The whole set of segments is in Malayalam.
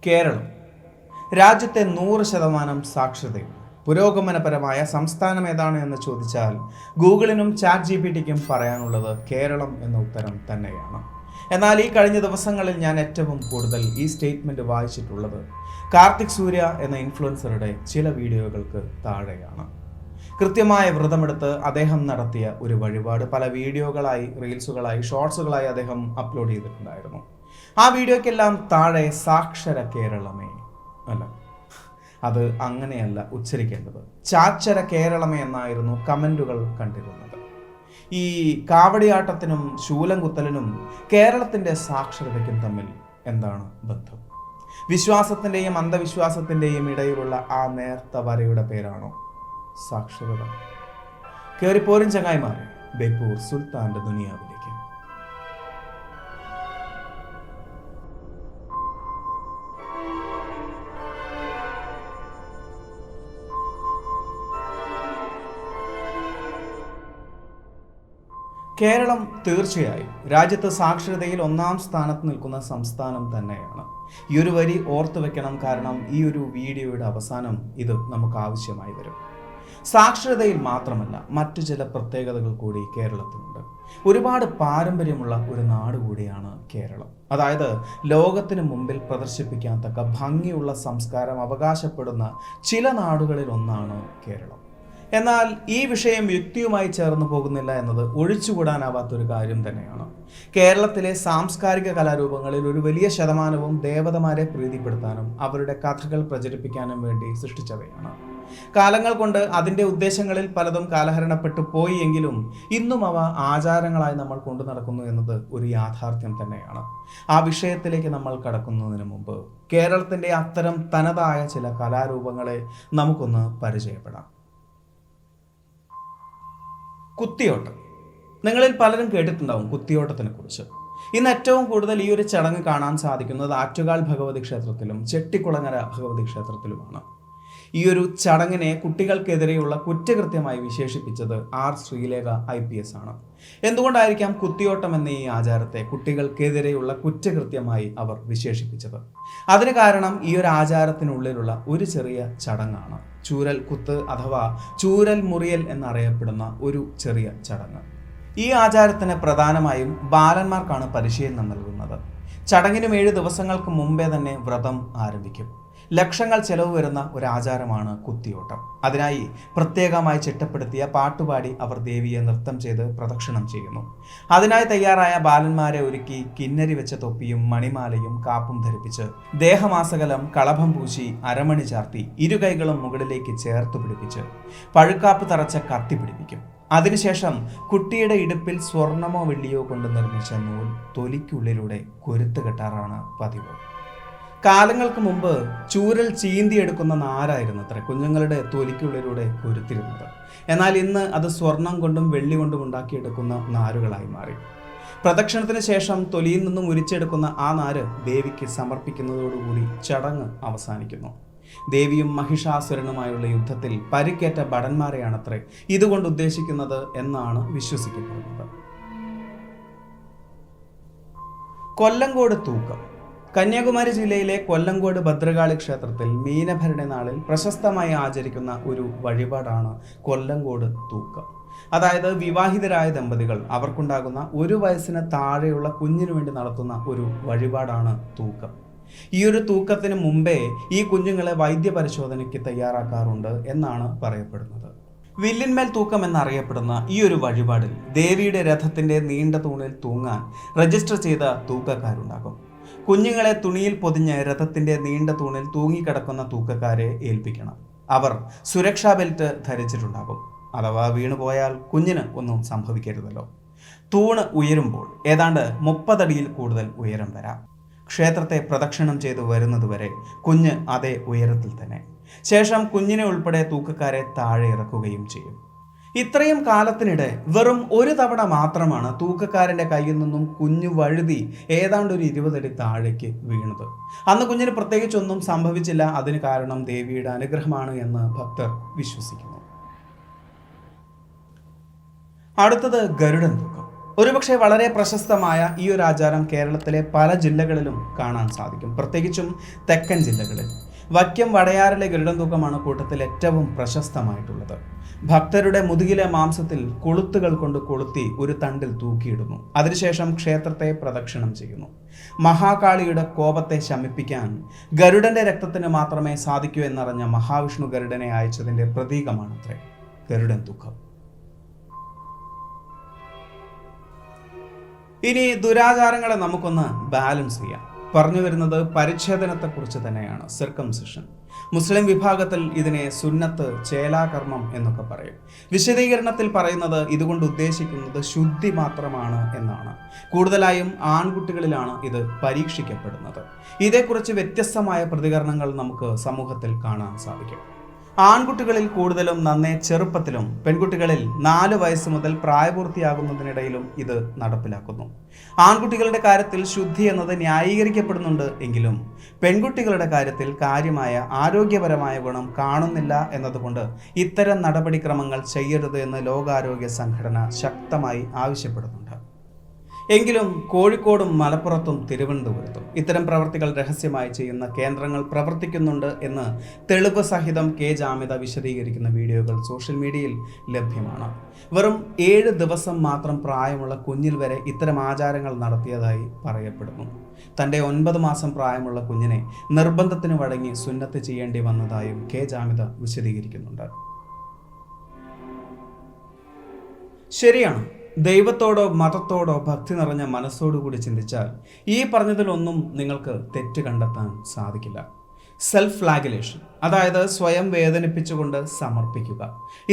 കേരളം രാജ്യത്തെ 100% സാക്ഷരതയും പുരോഗമനപരമായ സംസ്ഥാനം ഏതാണ് എന്ന് ചോദിച്ചാൽ ഗൂഗിളിനും ചാറ്റ് GPT-ക്കും പറയാനുള്ളത് കേരളം എന്ന ഉത്തരം തന്നെയാണ്. എന്നാൽ ഈ കഴിഞ്ഞ ദിവസങ്ങളിൽ ഞാൻ ഏറ്റവും കൂടുതൽ ഈ സ്റ്റേറ്റ്മെൻറ്റ് വായിച്ചിട്ടുള്ളത് കാർത്തിക് സൂര്യ എന്ന ഇൻഫ്ലുവൻസറുടെ ചില വീഡിയോകൾക്ക് താഴെയാണ്. കൃത്യമായ വ്രതമെടുത്ത് അദ്ദേഹം നടത്തിയ ഒരു വഴിപാട് പല വീഡിയോകളായി, റീൽസുകളായി, ഷോർട്സുകളായി അദ്ദേഹം അപ്ലോഡ് ചെയ്തിട്ടുണ്ടായിരുന്നു. ആ വീഡിയോക്കെല്ലാം താഴെ സാക്ഷര കേരളമേ, അല്ല അത് അങ്ങനെയല്ല ഉച്ചരിക്കേണ്ടത്, ചാച്ചര കേരളമേ എന്നായിരുന്നു കമൻറ്റുകൾ കണ്ടിരുന്നത്. ഈ കാവടിയാട്ടത്തിനും ശൂലം കുത്തലിനും കേരളത്തിൻ്റെ സാക്ഷരതയ്ക്കും തമ്മിൽ എന്താണ് ബന്ധം? വിശ്വാസത്തിൻ്റെയും അന്ധവിശ്വാസത്തിൻ്റെയും ഇടയിലുള്ള ആ നേർത്ത വരയുടെ പേരാണോ സാക്ഷരത? കയറിപ്പോരും ചങ്ങായിമാരെ ബേപ്പൂർ സുൽത്താന്റെ ദുനിയാവിലേക്ക്. കേരളം തീർച്ചയായും രാജ്യത്ത് സാക്ഷരതയിൽ 1-ാം സ്ഥാനത്ത് നിൽക്കുന്ന സംസ്ഥാനം തന്നെയാണ്. ഈ ഒരു വരി ഓർത്തു വെക്കണം, കാരണം ഈ ഒരു വീഡിയോയുടെ അവസാനം ഇത് നമുക്ക് ആവശ്യമായി വരും. സാക്ഷരതയിൽ മാത്രമല്ല, മറ്റു ചില പ്രത്യേകതകൾ കൂടി കേരളത്തിനുണ്ട്. ഒരുപാട് പാരമ്പര്യമുള്ള ഒരു നാട് കൂടിയാണ് കേരളം. അതായത് ലോകത്തിന് മുമ്പിൽ പ്രദർശിപ്പിക്കാൻ തക്ക ഭംഗിയുള്ള സംസ്കാരം അവകാശപ്പെടുന്ന ചില നാടുകളിൽ ഒന്നാണ് കേരളം. എന്നാൽ ഈ വിഷയം യുക്തിയുമായി ചേർന്ന് പോകുന്നില്ല എന്നത് ഒഴിച്ചുകൂടാനാവാത്തൊരു കാര്യം തന്നെയാണ്. കേരളത്തിലെ സാംസ്കാരിക കലാരൂപങ്ങളിൽ ഒരു വലിയ ശതമാനവും ദേവതമാരെ പ്രീതിപ്പെടുത്താനും അവരുടെ കഥകൾ പ്രചരിപ്പിക്കാനും വേണ്ടി സൃഷ്ടിച്ചവയാണ്. കാലങ്ങൾ കൊണ്ട് അതിൻ്റെ ഉദ്ദേശങ്ങളിൽ പലതും കാലഹരണപ്പെട്ടു പോയി എങ്കിലും ഇന്നും അവ ആചാരങ്ങളായി നമ്മൾ കൊണ്ടു നടക്കുന്നു എന്നത് ഒരു യാഥാർത്ഥ്യം തന്നെയാണ്. ആ വിഷയത്തിലേക്ക് നമ്മൾ കടക്കുന്നതിന് മുമ്പ് കേരളത്തിൻ്റെ അത്തരം തനതായ ചില കലാരൂപങ്ങളെ നമുക്കൊന്ന് പരിചയപ്പെടാം. കുത്തിയോട്ടം. നിങ്ങളിൽ പലരും കേട്ടിട്ടുണ്ടാവും കുത്തിയോട്ടത്തിനെ കുറിച്ച്. ഇന്ന് ഏറ്റവും കൂടുതൽ ഈ ഒരു ചടങ്ങ് കാണാൻ സാധിക്കുന്നത് ആറ്റുകാൽ ഭഗവതി ക്ഷേത്രത്തിലും ചെട്ടിക്കുളങ്ങര ഭഗവതി ക്ഷേത്രത്തിലുമാണ്. ഈ ഒരു ചടങ്ങിനെ കുട്ടികൾക്കെതിരെയുള്ള കുറ്റകൃത്യമായി വിശേഷിപ്പിച്ചത് ആർ ശ്രീലേഖ IPS ആണ്. എന്തുകൊണ്ടായിരിക്കാം കുത്തിയോട്ടം എന്ന ഈ ആചാരത്തെ കുട്ടികൾക്കെതിരെയുള്ള കുറ്റകൃത്യമായി അവർ വിശേഷിപ്പിച്ചത്? അതിന് കാരണം ഈ ഒരു ആചാരത്തിനുള്ളിലുള്ള ഒരു ചെറിയ ചടങ്ങാണ്. ചൂരൽ കുത്ത് അഥവാ ചൂരൽ മുറിയൽ എന്നറിയപ്പെടുന്ന ഒരു ചെറിയ ചടങ്ങ്. ഈ ആചാരത്തിന് പ്രധാനമായും ബാലന്മാർക്കാണ് പരിശീലനം നൽകുന്നത്. ചടങ്ങിന് 7 ദിവസങ്ങൾക്ക് മുമ്പേ തന്നെ വ്രതം ആരംഭിക്കും. ലക്ഷങ്ങൾ ചെലവ് വരുന്ന ഒരു ആചാരമാണ് കുത്തിയോട്ടം. അതിനായി പ്രത്യേകമായി ചിട്ടപ്പെടുത്തിയ പാട്ടുപാടി അവർ ദേവിയെ നൃത്തം ചെയ്ത് പ്രദക്ഷിണം ചെയ്യുന്നു. അതിനായി തയ്യാറായ ബാലന്മാരെ ഒരുക്കി കിന്നരി വെച്ച തൊപ്പിയും മണിമാലയും കാപ്പും ധരിപ്പിച്ച് ദേഹമാസകലം കളഭം പൂശി അരമണി ചാർത്തി ഇരുകൈകളും മുകളിലേക്ക് ചേർത്ത് പിടിപ്പിച്ച് പഴുക്കാപ്പ് തറച്ച കത്തി പിടിപ്പിക്കും. അതിനുശേഷം കുട്ടിയുടെ ഇടുപ്പിൽ സ്വർണമോ വെള്ളിയോ കൊണ്ട് നിർമ്മിച്ച നൂൽ തൊലിക്കുള്ളിലൂടെ കൊരുത്ത് കെട്ടാറാണ് പതിവ്. കാലങ്ങൾക്ക് മുമ്പ് ചൂരൽ ചീന്തിയെടുക്കുന്ന നാരായിരുന്നു അത്ര കുഞ്ഞുങ്ങളുടെ തൊലിക്കുള്ളിലൂടെ കൊരുത്തിരുന്നത്. എന്നാൽ ഇന്ന് അത് സ്വർണം കൊണ്ടും വെള്ളി കൊണ്ടും ഉണ്ടാക്കിയെടുക്കുന്ന നാരുകളായി മാറി. പ്രദക്ഷിണത്തിന് ശേഷം തൊലിയിൽ നിന്നും ഉരിച്ചെടുക്കുന്ന ആ നാര് ദേവിക്ക് സമർപ്പിക്കുന്നതോടുകൂടി ചടങ്ങ് അവസാനിക്കുന്നു. ദേവിയും മഹിഷാസുരനുമായുള്ള യുദ്ധത്തിൽ പരിക്കേറ്റ ഭടന്മാരെയാണത്രേ ഇതുകൊണ്ട് ഉദ്ദേശിക്കുന്നത് എന്നാണ് വിശ്വസിക്കപ്പെടുന്നത്. കൊല്ലങ്കോട് തൂക്കം. കന്യാകുമാരി ജില്ലയിലെ കൊല്ലങ്കോട് ഭദ്രകാളി ക്ഷേത്രത്തിൽ മീനഭരണി നാളിൽ പ്രശസ്തമായി ആചരിക്കുന്ന ഒരു വഴിപാടാണ് കൊല്ലങ്കോട് തൂക്കം. അതായത് വിവാഹിതരായ ദമ്പതികൾ അവർക്കുണ്ടാകുന്ന 1 വയസ്സിന് താഴെയുള്ള കുഞ്ഞിനു വേണ്ടി നടത്തുന്ന ഒരു വഴിപാടാണ് തൂക്കം. ഈ ഒരു തൂക്കത്തിന് മുമ്പേ ഈ കുഞ്ഞുങ്ങളെ വൈദ്യപരിശോധനയ്ക്ക് തയ്യാറാക്കാറുണ്ട് എന്നാണ് പറയപ്പെടുന്നത്. വില്ലിന്മേൽ തൂക്കം എന്നറിയപ്പെടുന്ന ഈ ഒരു വഴിപാടിൽ ദേവിയുടെ രഥത്തിന്റെ നീണ്ട തൂണിൽ തൂങ്ങാൻ രജിസ്റ്റർ ചെയ്ത തൂക്കക്കാരുണ്ടാകും. കുഞ്ഞുങ്ങളെ തുണിയിൽ പൊതിഞ്ഞ് രഥത്തിന്റെ നീണ്ട തൂണിൽ തൂങ്ങിക്കിടക്കുന്ന തൂക്കക്കാരെ ഏൽപ്പിക്കണം. അവർ സുരക്ഷാ ബെൽറ്റ് ധരിച്ചിട്ടുണ്ടാകും. അഥവാ വീണുപോയാൽ കുഞ്ഞിന് ഒന്നും സംഭവിക്കരുതല്ലോ. തൂണ് ഉയരുമ്പോൾ ഏതാണ്ട് 30 അടിയിൽ കൂടുതൽ ഉയരം വരാം. ക്ഷേത്രത്തെ പ്രദക്ഷിണം ചെയ്തു വരുന്നതുവരെ കുഞ്ഞ് അതേ ഉയരത്തിൽ തന്നെ. ശേഷം കുഞ്ഞിനെ ഉൾപ്പെടെ തൂക്കക്കാരെ താഴെ ഇറക്കുകയും ചെയ്യും. ഇത്രയും കാലത്തിനിടെ വെറും 1 തവണ മാത്രമാണ് തൂക്കക്കാരൻ്റെ കയ്യിൽ നിന്നും കുഞ്ഞു വഴുതി ഏതാണ്ട് ഒരു 20 അടി താഴേക്ക് വീണത്. അന്ന് കുഞ്ഞിന് പ്രത്യേകിച്ചൊന്നും സംഭവിച്ചില്ല. അതിന് കാരണം ദേവിയുടെ അനുഗ്രഹമാണ് എന്ന് ഭക്തർ വിശ്വസിക്കുന്നു. അടുത്തത് ഗരുഡൻ തൂക്കം. ഒരുപക്ഷെ വളരെ പ്രശസ്തമായ ഈ ഒരു ആചാരം കേരളത്തിലെ പല ജില്ലകളിലും കാണാൻ സാധിക്കും, പ്രത്യേകിച്ചും തെക്കൻ ജില്ലകളിൽ. വൈക്കം വടയാറിലെ ഗരുഡൻ തൂക്കമാണ് കൂട്ടത്തിൽ ഏറ്റവും പ്രശസ്തമായിട്ടുള്ളത്. ഭക്തരുടെ മുതുകിലെ മാംസത്തിൽ കൊളുത്തുകൾ കൊണ്ട് കൊളുത്തി ഒരു തണ്ടിൽ തൂക്കിയിടുന്നു. അതിനുശേഷം ക്ഷേത്രത്തെ പ്രദക്ഷിണം ചെയ്യുന്നു. മഹാകാളിയുടെ കോപത്തെ ശമിപ്പിക്കാൻ ഗരുഡന്റെ രക്തത്തിന് മാത്രമേ സാധിക്കൂ എന്നറിഞ്ഞ മഹാവിഷ്ണു ഗരുഡനെ അയച്ചതിന്റെ പ്രതീകമാണത്രേ ഗരുഡൻ തൂക്കം. ഇനി ദുരാചാരങ്ങളെ നമുക്കൊന്ന് ബാലൻസ് ചെയ്യാം. പറഞ്ഞു വരുന്നത് പരിച്ഛേദനത്തെക്കുറിച്ച് തന്നെയാണ്, സർക്കംസിഷൻ. മുസ്ലിം വിഭാഗത്തിൽ ഇതിനെ സുന്നത്ത്, ചേലാകർമ്മം എന്നൊക്കെ പറയും. വിശദീകരണത്തിൽ പറയുന്നത് ഇതുകൊണ്ട് ഉദ്ദേശിക്കുന്നത് ശുദ്ധി മാത്രമാണ് എന്നാണ്. കൂടുതലായും ആൺകുട്ടികളിലാണ് ഇത് പരീക്ഷിക്കപ്പെടുന്നത്. ഇതേക്കുറിച്ച് വ്യത്യസ്തമായ പ്രതികരണങ്ങൾ നമുക്ക് സമൂഹത്തിൽ കാണാൻ സാധിക്കും. ആൺകുട്ടികളിൽ കൂടുതലും നന്നേ ചെറുപ്പത്തിലും പെൺകുട്ടികളിൽ 4 വയസ്സ് മുതൽ പ്രായപൂർത്തിയാകുന്നതിനിടയിലും ഇത് നടപ്പിലാക്കുന്നു. ആൺകുട്ടികളുടെ കാര്യത്തിൽ ശുദ്ധി എന്നത് ന്യായീകരിക്കപ്പെടുന്നുണ്ട് എങ്കിലും പെൺകുട്ടികളുടെ കാര്യത്തിൽ കാര്യമായ ആരോഗ്യപരമായ ഗുണം കാണുന്നില്ല എന്നതുകൊണ്ട് ഇത്തരം നടപടിക്രമങ്ങൾ ചെയ്യരുത് എന്ന് ലോകാരോഗ്യ സംഘടന ശക്തമായി ആവശ്യപ്പെടുന്നുണ്ട്. എങ്കിലും കോഴിക്കോടും മലപ്പുറത്തും തിരുവനന്തപുരത്തും ഇത്തരം പ്രവർത്തികൾ രഹസ്യമായി ചെയ്യുന്ന കേന്ദ്രങ്ങൾ പ്രവർത്തിക്കുന്നുണ്ട് എന്ന് തെളിവ് സഹിതം കെ ജാമിത വിശദീകരിക്കുന്ന വീഡിയോകൾ സോഷ്യൽ മീഡിയയിൽ ലഭ്യമാണ്. വെറും 7 ദിവസം മാത്രം പ്രായമുള്ള കുഞ്ഞിൽ വരെ ഇത്തരം ആചാരങ്ങൾ നടത്തിയതായി പറയപ്പെടുന്നു. തൻ്റെ 9 മാസം പ്രായമുള്ള കുഞ്ഞിനെ നിർബന്ധത്തിന് വഴങ്ങി സുന്നത്ത് ചെയ്യേണ്ടി വന്നതായും കെ ജാമിത വിശദീകരിക്കുന്നുണ്ട്. ശരിയാണ്, ദൈവത്തോടോ മതത്തോടോ ഭക്തി നിറഞ്ഞ മനസ്സോടുകൂടി ചിന്തിച്ചാൽ ഈ പറഞ്ഞതിലൊന്നും നിങ്ങൾക്ക് തെറ്റ് കണ്ടെത്താൻ സാധിക്കില്ല. സെൽഫ് ഫ്ലാഗുലേഷൻ, അതായത് സ്വയം വേദനിപ്പിച്ചുകൊണ്ട് സമർപ്പിക്കുക.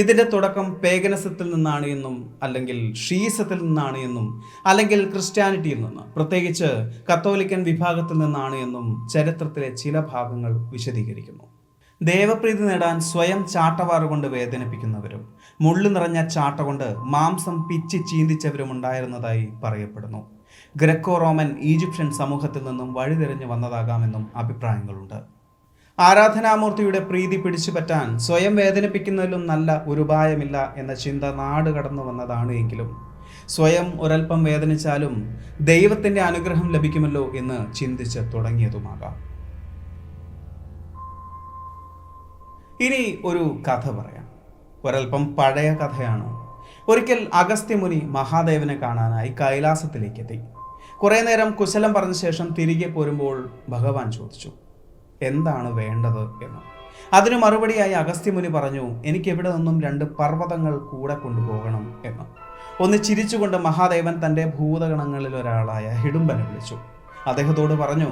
ഇതിൻ്റെ തുടക്കം പേഗനിസത്തിൽ നിന്നാണ് എന്നും അല്ലെങ്കിൽ ഷീസത്തിൽ നിന്നാണ് എന്നും അല്ലെങ്കിൽ ക്രിസ്ത്യാനിറ്റിയിൽ നിന്ന്, പ്രത്യേകിച്ച് കത്തോലിക്കൻ വിഭാഗത്തിൽ നിന്നാണ് എന്നും ചരിത്രത്തിലെ ചില ഭാഗങ്ങൾ വിശദീകരിക്കുന്നു. ദേവപ്രീതി നേടാൻ സ്വയം ചാട്ടവാറുകൊണ്ട് വേദനിപ്പിക്കുന്നവരും മുള്ളു നിറഞ്ഞ ചാട്ട കൊണ്ട് മാംസം പിച്ചി ചീന്തിച്ചവരും ഉണ്ടായിരുന്നതായി പറയപ്പെടുന്നു. ഗ്രക്കോ റോമൻ ഈജിപ്ഷ്യൻ സമൂഹത്തിൽ നിന്നും വഴിതിരിഞ്ഞു വന്നതാകാമെന്നും അഭിപ്രായങ്ങളുണ്ട്. ആരാധനാമൂർത്തിയുടെ പ്രീതി പിടിച്ചുപറ്റാൻ സ്വയം വേദനിപ്പിക്കുന്നതിലും നല്ല ഒരു ഉപായമില്ല എന്ന ചിന്ത നാട് കടന്നു വന്നതാണ് എങ്കിലും സ്വയം ഒരൽപ്പം വേദനിച്ചാലും ദൈവത്തിൻ്റെ അനുഗ്രഹം ലഭിക്കുമല്ലോ എന്ന് ചിന്തിച്ച് തുടങ്ങിയതുമാകാം. ഇനി ഒരു കഥ പറയാം. ഒരൽപ്പം പഴയ കഥയാണ്. ഒരിക്കൽ അഗസ്ത്യമുനി മഹാദേവനെ കാണാനായി കൈലാസത്തിലേക്ക് എത്തി. കുറേ നേരം കുശലം പറഞ്ഞ ശേഷം തിരികെ പോരുമ്പോൾ ഭഗവാൻ ചോദിച്ചു, എന്താണ് വേണ്ടത് എന്ന്. അതിന് മറുപടിയായി അഗസ്ത്യമുനി പറഞ്ഞു, എനിക്ക് ഇവിടെ നിന്നും 2 പർവ്വതങ്ങൾ കൂടെ കൊണ്ടുപോകണം എന്ന്. ഒന്ന് ചിരിച്ചുകൊണ്ട് മഹാദേവൻ തൻ്റെ ഭൂതഗണങ്ങളിൽ ഒരാളായ ഹിഡുംബനെ വിളിച്ചു. അദ്ദേഹത്തോട് പറഞ്ഞു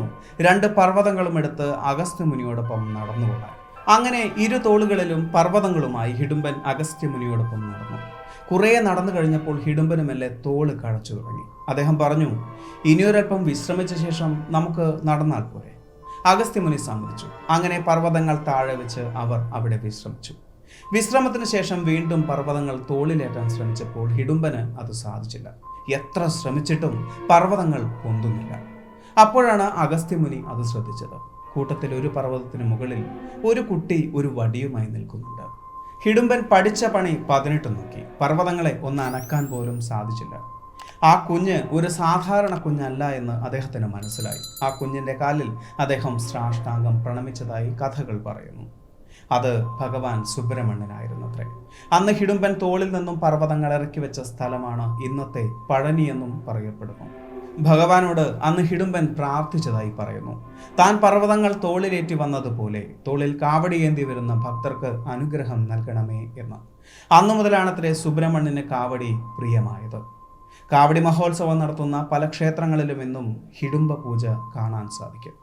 2 പർവ്വതങ്ങളും എടുത്ത് അഗസ്ത്യമുനിയോടൊപ്പം നടന്നുകൊള്ളാൻ. അങ്ങനെ 2 തോളുകളിലും പർവ്വതങ്ങളുമായി ഹിഡുംബൻ അഗസ്ത്യമുനിയോടൊപ്പം നടന്നു. കുറേ നടന്നു കഴിഞ്ഞപ്പോൾ ഹിഡുംബന് മെല്ലെ തോള് കഴച്ചു തുടങ്ങി. അദ്ദേഹം പറഞ്ഞു, ഇനിയൊരൽപ്പം വിശ്രമിച്ച ശേഷം നമുക്ക് നടന്നാൽ പോരെ. അഗസ്ത്യമുനി സമ്മതിച്ചു. അങ്ങനെ പർവ്വതങ്ങൾ താഴെ വെച്ച് അവർ അവിടെ വിശ്രമിച്ചു. വിശ്രമത്തിന് ശേഷം വീണ്ടും പർവ്വതങ്ങൾ തോളിലേറ്റാൻ ശ്രമിച്ചപ്പോൾ ഹിഡുംബന് അത് സാധിച്ചില്ല. എത്ര ശ്രമിച്ചിട്ടും പർവ്വതങ്ങൾ പൊന്തുന്നില്ല. അപ്പോഴാണ് അഗസ്ത്യമുനി അത് ശ്രദ്ധിച്ചത്. കൂട്ടത്തിൽ ഒരു പർവ്വതത്തിന് മുകളിൽ ഒരു കുട്ടി ഒരു വടിയുമായി നിൽക്കുന്നുണ്ട്. ഹിഡുംബൻ പഠിച്ച പണി 18 നോക്കി. പർവ്വതങ്ങളെ ഒന്ന് അനക്കാൻ പോലും സാധിച്ചില്ല. ആ കുഞ്ഞ് ഒരു സാധാരണ കുഞ്ഞല്ല എന്ന് അദ്ദേഹത്തിന് മനസ്സിലായി. ആ കുഞ്ഞിൻ്റെ കാലിൽ അദ്ദേഹം സാഷ്ടാംഗം പ്രണമിച്ചതായി കഥകൾ പറയുന്നു. അത് ഭഗവാൻ സുബ്രഹ്മണ്യനായിരുന്നത്രേ. അന്ന് ഹിഡുംബൻ തോളിൽ നിന്നും പർവ്വതങ്ങൾ ഇറക്കി വെച്ച സ്ഥലമാണ് ഇന്നത്തെ പഴനി എന്നും പറയപ്പെടുന്നു. ഭഗവാനോട് അന്ന് ഹിഡുംബൻ പ്രാർത്ഥിച്ചതായി പറയുന്നു. താൻ പർവ്വതങ്ങൾ തോളിലേറ്റി വന്നതുപോലെ തോളിൽ കാവടിയേന്തി വരുന്ന ഭക്തർക്ക് അനുഗ്രഹം നൽകണമേ എന്ന്. അന്നു മുതലാണത്രേ സുബ്രഹ്മണ്യന് കാവടി പ്രിയമായത്. കാവടി മഹോത്സവം നടത്തുന്ന പല ക്ഷേത്രങ്ങളിലും ഇന്നും ഹിഡുംബ പൂജ കാണാൻ സാധിക്കും.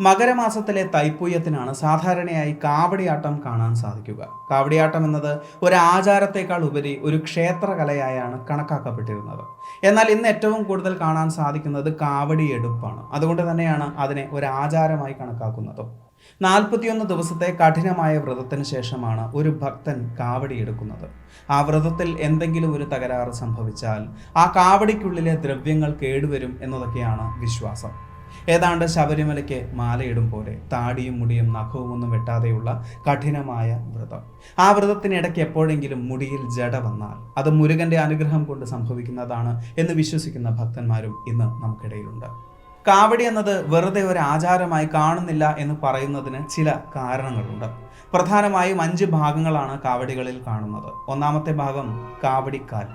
മകരമാസത്തിലെ തൈപ്പൂയത്തിനാണ് സാധാരണയായി കാവടിയാട്ടം കാണാൻ സാധിക്കുക. കാവടിയാട്ടം എന്നത് ഒരു ആചാരത്തെക്കാൾ ഉപരി ഒരു ക്ഷേത്രകലയായാണ് കണക്കാക്കപ്പെട്ടിരുന്നത്. എന്നാൽ ഇന്ന് ഏറ്റവും കൂടുതൽ കാണാൻ സാധിക്കുന്നത് കാവടി എടുപ്പാണ്. അതുകൊണ്ട് തന്നെയാണ് അതിനെ ഒരു ആചാരമായി കണക്കാക്കുന്നതും. 41 ദിവസത്തെ കഠിനമായ വ്രതത്തിന് ശേഷമാണ് ഒരു ഭക്തൻ കാവടി എടുക്കുന്നത്. ആ വ്രതത്തിൽ എന്തെങ്കിലും ഒരു തകരാറ് സംഭവിച്ചാൽ ആ കാവടിക്കുള്ളിലെ ദ്രവ്യങ്ങൾ കേടുവരും എന്നതൊക്കെയാണ് വിശ്വാസം. ഏതാണ്ട് ശബരിമലയ്ക്ക് മാലയിടും പോലെ താടിയും മുടിയും നഖവും ഒന്നും വെട്ടാതെയുള്ള കഠിനമായ വ്രതം. ആ വ്രതത്തിനിടയ്ക്ക് എപ്പോഴെങ്കിലും മുടിയിൽ ജട വന്നാൽ അത് മുരുകന്റെ അനുഗ്രഹം കൊണ്ട് സംഭവിക്കുന്നതാണ് എന്ന് വിശ്വസിക്കുന്ന ഭക്തന്മാരും ഇന്ന് നമുക്കിടയിലുണ്ട്. കാവടി എന്നത് വെറുതെ ഒരു ആചാരമായി കാണുന്നില്ല എന്ന് പറയുന്നതിന് ചില കാരണങ്ങളുണ്ട്. പ്രധാനമായും 5 ഭാഗങ്ങളാണ് കാവടികളിൽ കാണുന്നത്. ഒന്നാമത്തെ ഭാഗം കാവടിക്കാൽ.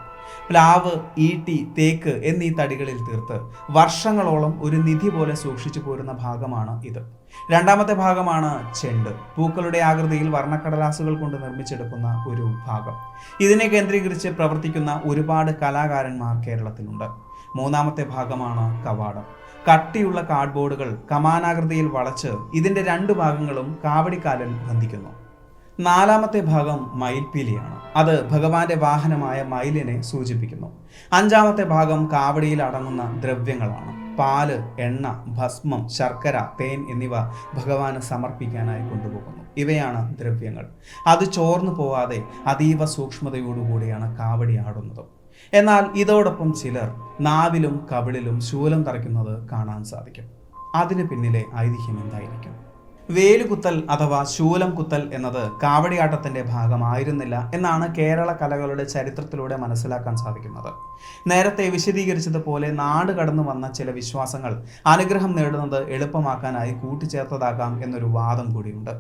പ്ലാവ്, ഈട്ടി, തേക്ക് എന്നീ തടികളിൽ തീർത്ത് വർഷങ്ങളോളം ഒരു നിധി പോലെ സൂക്ഷിച്ചു പോരുന്ന ഭാഗമാണ് ഇത്. രണ്ടാമത്തെ ഭാഗമാണ് ചെണ്ട്. പൂക്കളുടെ ആകൃതിയിൽ വർണ്ണക്കടലാസുകൾ കൊണ്ട് നിർമ്മിച്ചെടുക്കുന്ന ഒരു ഭാഗം. ഇതിനെ കേന്ദ്രീകരിച്ച് പ്രവർത്തിക്കുന്ന ഒരുപാട് കലാകാരന്മാർ കേരളത്തിലുണ്ട്. മൂന്നാമത്തെ ഭാഗമാണ് കവാടം. കട്ടിയുള്ള കാർഡ്ബോർഡുകൾ കമാനാകൃതിയിൽ വളച്ച് ഇതിൻ്റെ 2 ഭാഗങ്ങളും കാവടിക്കാലിൽ ബന്ധിക്കുന്നു. നാലാമത്തെ ഭാഗം മയിൽപ്പീലിയാണ്. അത് ഭഗവാന്റെ വാഹനമായ മയിലിനെ സൂചിപ്പിക്കുന്നു. 5-ാമത്തെ ഭാഗം കാവടിയിൽ അടങ്ങുന്ന ദ്രവ്യങ്ങളാണ്. പാല്, എണ്ണ, ഭസ്മം, ശർക്കര, തേൻ എന്നിവ ഭഗവാന് സമർപ്പിക്കാനായി കൊണ്ടുപോകുന്നു. ഇവയാണ് ദ്രവ്യങ്ങൾ. അത് ചോർന്നു പോവാതെ അതീവ സൂക്ഷ്മതയോടുകൂടിയാണ് കാവടി ആടുന്നത്. എന്നാൽ ഇതോടൊപ്പം ചിലർ നാവിലും കവിളിലും ശൂലം തറയ്ക്കുന്നത് കാണാൻ സാധിക്കും. അതിന് പിന്നിലെ ഐതിഹ്യം എന്തായിരിക്കും? വേലുകുത്തൽ അഥവാ ശൂലം കുത്തൽ എന്നത് കാവടിയാട്ടത്തിന്റെ ഭാഗമായിരുന്നില്ല എന്നാണ് കേരള കലകളുടെ ചരിത്രത്തിലൂടെ മനസ്സിലാക്കാൻ സാധിക്കുന്നത്. നേരത്തെ വിശദീകരിച്ചതുപോലെ നാട് കടന്നു വന്ന ചില വിശ്വാസങ്ങൾ അനുഗ്രഹം നേടുന്നത് എളുപ്പമാക്കാനായി കൂട്ടിച്ചേർത്തതാകാം എന്നൊരു വാദം കൂടിയുണ്ട്.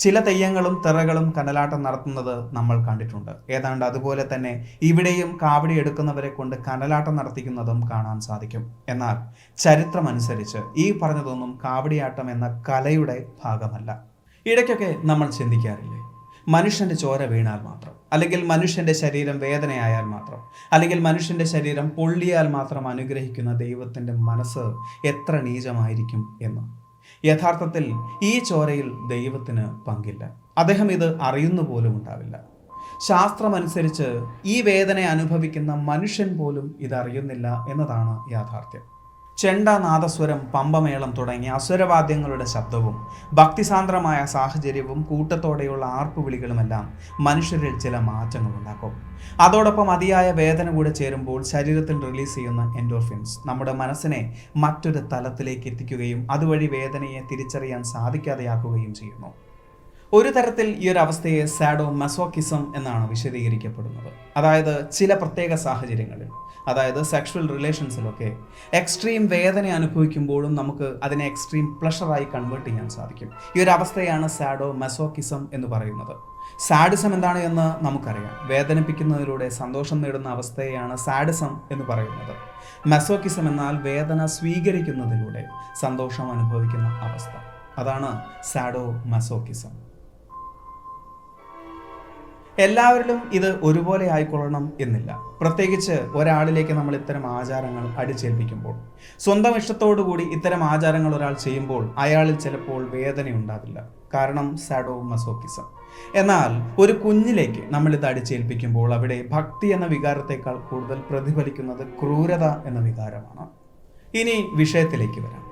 ചില തെയ്യങ്ങളും തിറകളും കനലാട്ടം നടത്തുന്നത് നമ്മൾ കണ്ടിട്ടുണ്ട്. ഏതാണ്ട് അതുപോലെ തന്നെ ഇവിടെയും കാവടി എടുക്കുന്നവരെ കൊണ്ട് കനലാട്ടം നടത്തിക്കുന്നതും കാണാൻ സാധിക്കും. എന്നാൽ ചരിത്രമനുസരിച്ച് ഈ പറഞ്ഞതൊന്നും കാവടിയാട്ടം എന്ന കലയുടെ ഭാഗമല്ല. ഇടയ്ക്കൊക്കെ നമ്മൾ ചിന്തിക്കാറില്ലേ, മനുഷ്യന്റെ ചോര വീണാൽ മാത്രം, അല്ലെങ്കിൽ മനുഷ്യന്റെ ശരീരം വേദനയായാൽ മാത്രം, അല്ലെങ്കിൽ മനുഷ്യന്റെ ശരീരം പൊള്ളിയാൽ മാത്രം അനുഗ്രഹിക്കുന്ന ദൈവത്തിന്റെ മനസ്സ് എത്ര നീചമായിരിക്കും എന്ന്. യഥാർത്ഥത്തിൽ ഈ ചോരയിൽ ദൈവത്തിന് പങ്കില്ല. അദ്ദേഹം ഇത് അറിയുന്നു പോലും ഉണ്ടാവില്ല. ശാസ്ത്രമനുസരിച്ച് ഈ വേദന അനുഭവിക്കുന്ന മനുഷ്യൻ പോലും ഇതറിയുന്നില്ല എന്നതാണ് യാഥാർത്ഥ്യം. ചെണ്ട, നാദസ്വരം, പമ്പമേളം തുടങ്ങിയ അസുരവാദ്യങ്ങളുടെ ശബ്ദവും ഭക്തിസാന്ദ്രമായ സാഹചര്യവും കൂട്ടത്തോടെയുള്ള ആർപ്പുവിളികളുമെല്ലാം മനുഷ്യരിൽ ചില മാറ്റങ്ങൾ ഉണ്ടാക്കും. അതോടൊപ്പം അതിയായ വേദന കൂടെ ചേരുമ്പോൾ ശരീരത്തിൽ റിലീസ് ചെയ്യുന്ന എൻഡോർഫിൻസ് നമ്മുടെ മനസ്സിനെ മറ്റൊരു തലത്തിലേക്ക് എത്തിക്കുകയും അതുവഴി വേദനയെ തിരിച്ചറിയാൻ സാധിക്കാതെയാക്കുകയും ചെയ്യുന്നു. ഒരു തരത്തിൽ ഈ ഒരു അവസ്ഥയെ സാഡോ മസോക്കിസം എന്നാണ് വിശദീകരിക്കപ്പെടുന്നത്. അതായത് ചില പ്രത്യേക സാഹചര്യങ്ങളിൽ, അതായത് സെക്ഷൽ റിലേഷൻസിലൊക്കെ എക്സ്ട്രീം വേദന അനുഭവിക്കുമ്പോഴും നമുക്ക് അതിനെ എക്സ്ട്രീം പ്ലഷറായി കൺവേർട്ട് ചെയ്യാൻ സാധിക്കും. ഈ ഒരു അവസ്ഥയാണ് സാഡോ മസോക്കിസം എന്ന് പറയുന്നത്. സാഡിസം എന്താണ് എന്ന് നമുക്കറിയാം. വേദനിപ്പിക്കുന്നതിലൂടെ സന്തോഷം നേടുന്ന അവസ്ഥയെയാണ് സാഡിസം എന്ന് പറയുന്നത്. മസോക്കിസം എന്നാൽ വേദന സ്വീകരിക്കുന്നതിലൂടെ സന്തോഷം അനുഭവിക്കുന്ന അവസ്ഥ. അതാണ് സാഡോ മസോക്കിസം. എല്ലാവരിലും ഇത് ഒരുപോലെ ആയിക്കൊള്ളണം എന്നില്ല. പ്രത്യേകിച്ച് ഒരാളിലേക്ക് നമ്മൾ ഇത്തരം ആചാരങ്ങൾ അടിച്ചേൽപ്പിക്കുമ്പോൾ, സ്വന്തം ഇഷ്ടത്തോടുകൂടി ഇത്തരം ആചാരങ്ങൾ ഒരാൾ ചെയ്യുമ്പോൾ അയാളിൽ ചിലപ്പോൾ വേദനയുണ്ടാവില്ല. കാരണം സാഡോ മസോക്കിസം. എന്നാൽ ഒരു കുഞ്ഞിലേക്ക് നമ്മളിത് അടിച്ചേൽപ്പിക്കുമ്പോൾ അവിടെ ഭക്തി എന്ന വികാരത്തേക്കാൾ കൂടുതൽ പ്രതിഫലിക്കുന്നത് ക്രൂരത എന്ന വികാരമാണ്. ഇനി വിഷയത്തിലേക്ക് വരാം.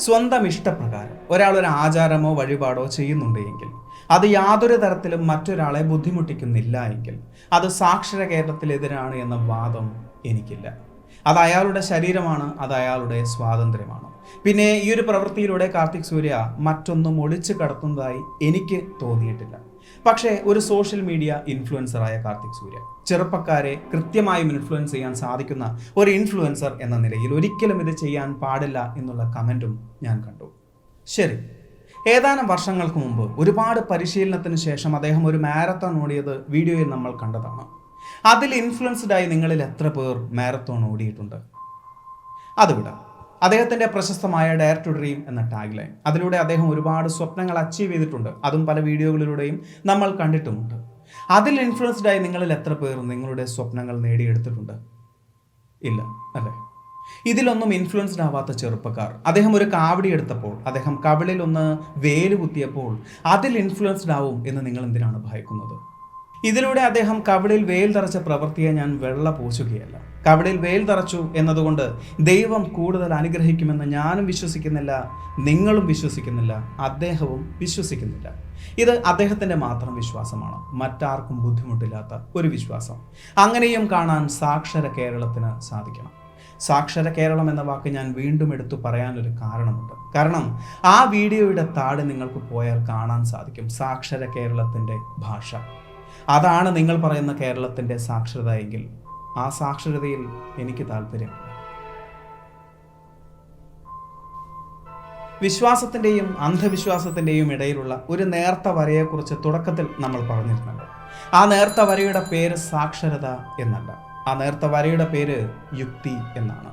സ്വന്തം ഇഷ്ടപ്രകാരം ഒരാൾ ഒരു ആചാരമോ വഴിപാടോ ചെയ്യുന്നുണ്ട് എങ്കിൽ അത് യാതൊരു തരത്തിലും മറ്റൊരാളെ ബുദ്ധിമുട്ടിക്കുന്നില്ല എങ്കിൽ അത് സാക്ഷര കേരളത്തിലെതിരാണ് എന്ന വാദം എനിക്കില്ല. അത് അയാളുടെ ശരീരമാണ്, അത് അയാളുടെ സ്വാതന്ത്ര്യമാണ്. പിന്നെ ഈ ഒരു പ്രവൃത്തിയിലൂടെ കാർത്തിക് സൂര്യ മറ്റൊന്നും ഒളിച്ചു കടത്തുന്നതായി എനിക്ക് തോന്നിയിട്ടില്ല. പക്ഷേ ഒരു സോഷ്യൽ മീഡിയ ഇൻഫ്ലുവൻസറായ കാർത്തിക് സൂര്യ ചെറുപ്പക്കാരെ കൃത്യമായും ഇൻഫ്ലുവൻസ് ചെയ്യാൻ സാധിക്കുന്ന ഒരു ഇൻഫ്ലുവൻസർ എന്ന നിലയിൽ ഒരിക്കലും ഇത് ചെയ്യാൻ പാടില്ല എന്നുള്ള കമൻറ്റും ഞാൻ കണ്ടു. ശരി, ഏതാനും വർഷങ്ങൾക്ക് മുമ്പ് ഒരുപാട് പരിശീലനത്തിന് ശേഷം അദ്ദേഹം ഒരു മാരത്തോൺ ഓടിയത് വീഡിയോയിൽ നമ്മൾ കണ്ടതാണ്. അതിൽ ഇൻഫ്ലുവൻസ്ഡായി നിങ്ങളിൽ എത്ര പേർ മാരത്തോൺ ഓടിയിട്ടുണ്ട്? അതുവിടാം. അദ്ദേഹത്തിൻ്റെ പ്രശസ്തമായ ഡയർ ടു ഡ്രീം എന്ന ടാഗ് ലൈൻ, അതിലൂടെ അദ്ദേഹം ഒരുപാട് സ്വപ്നങ്ങൾ അച്ചീവ് ചെയ്തിട്ടുണ്ട്. അതും പല വീഡിയോകളിലൂടെയും നമ്മൾ കണ്ടിട്ടുമുണ്ട്. അതിൽ ഇൻഫ്ലുവൻസ്ഡായി നിങ്ങളിൽ എത്ര പേർ നിങ്ങളുടെ സ്വപ്നങ്ങൾ നേടിയെടുത്തിട്ടുണ്ട്? ഇല്ല അല്ലേ? ഇതിലൊന്നും ഇൻഫ്ലുവൻസ്ഡ് ആവാത്ത ചെറുപ്പക്കാർ, അദ്ദേഹം ഒരു കാവടി എടുത്തപ്പോൾ, അദ്ദേഹം കവിളിൽ ഒന്ന് വേല് കുത്തിയപ്പോൾ അതിൽ ഇൻഫ്ലുവൻസ്ഡ് ആവും എന്ന് നിങ്ങൾ എന്തിനാണ് ഭയക്കുന്നത്? ഇതിലൂടെ അദ്ദേഹം കവിളിൽ വേൽ തറച്ച പ്രവൃത്തിയെ ഞാൻ വെള്ള പൂശുകയല്ല. കവിളിൽ വേൽ തറച്ചു എന്നതുകൊണ്ട് ദൈവം കൂടുതൽ അനുഗ്രഹിക്കുമെന്ന് ഞാനും വിശ്വസിക്കുന്നില്ല, നിങ്ങളും വിശ്വസിക്കുന്നില്ല, അദ്ദേഹവും വിശ്വസിക്കുന്നില്ല. ഇത് അദ്ദേഹത്തിൻ്റെ മാത്രം വിശ്വാസമാണ്, മറ്റാർക്കും ബുദ്ധിമുട്ടില്ലാത്ത ഒരു വിശ്വാസം. അങ്ങനെയും കാണാൻ സാക്ഷര കേരളത്തിന് സാധിക്കണം. സാക്ഷര കേരളം എന്ന വാക്ക് ഞാൻ വീണ്ടും എടുത്തു പറയാനൊരു കാരണമുണ്ട്. കാരണം ആ വീഡിയോയുടെ താഴെ നിങ്ങൾക്ക് പോയാൽ കാണാൻ സാധിക്കും സാക്ഷര കേരളത്തിൻ്റെ ഭാഷ. അതാണ് നിങ്ങൾ പറയുന്ന കേരളത്തിൻ്റെ സാക്ഷരത എങ്കിൽ ആ സാക്ഷരതയിൽ എനിക്ക് താല്പര്യമില്ല. വിശ്വാസത്തിൻ്റെയും അന്ധവിശ്വാസത്തിൻ്റെയും ഇടയിലുള്ള ഒരു നേർത്ത വരയെക്കുറിച്ച് തുടക്കത്തിൽ നമ്മൾ പറഞ്ഞിരുന്നല്ലോ. ആ നേർത്ത വരയുടെ പേര് സാക്ഷരത എന്നല്ല, ആ നേർത്ത വരയുടെ പേര് യുക്തി എന്നാണ്.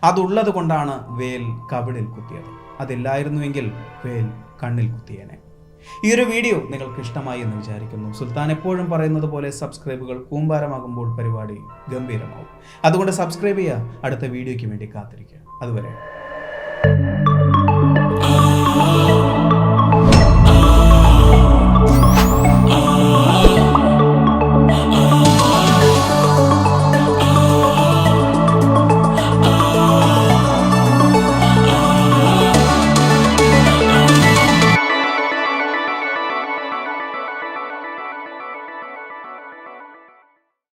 അതുള്ളത് കൊണ്ടാണ് വേൽ കവിളിൽ കുത്തിയത്. അതില്ലായിരുന്നുവെങ്കിൽ വേൽ കണ്ണിൽ കുത്തിയേനെ. ഈ ഒരു വീഡിയോ നിങ്ങൾക്ക് ഇഷ്ടമായി എന്ന് വിചാരിക്കുന്നു. സുൽത്താൻ എപ്പോഴും പറയുന്നത് പോലെ സബ്സ്ക്രൈബുകൾ കൂമ്പാരമാകുമ്പോൾ പരിപാടി ഗംഭീരമാവും. അതുകൊണ്ട് സബ്സ്ക്രൈബ് ചെയ്യുക. അടുത്ത വീഡിയോയ്ക്ക് വേണ്ടി കാത്തിരിക്കുക. അതുവരെ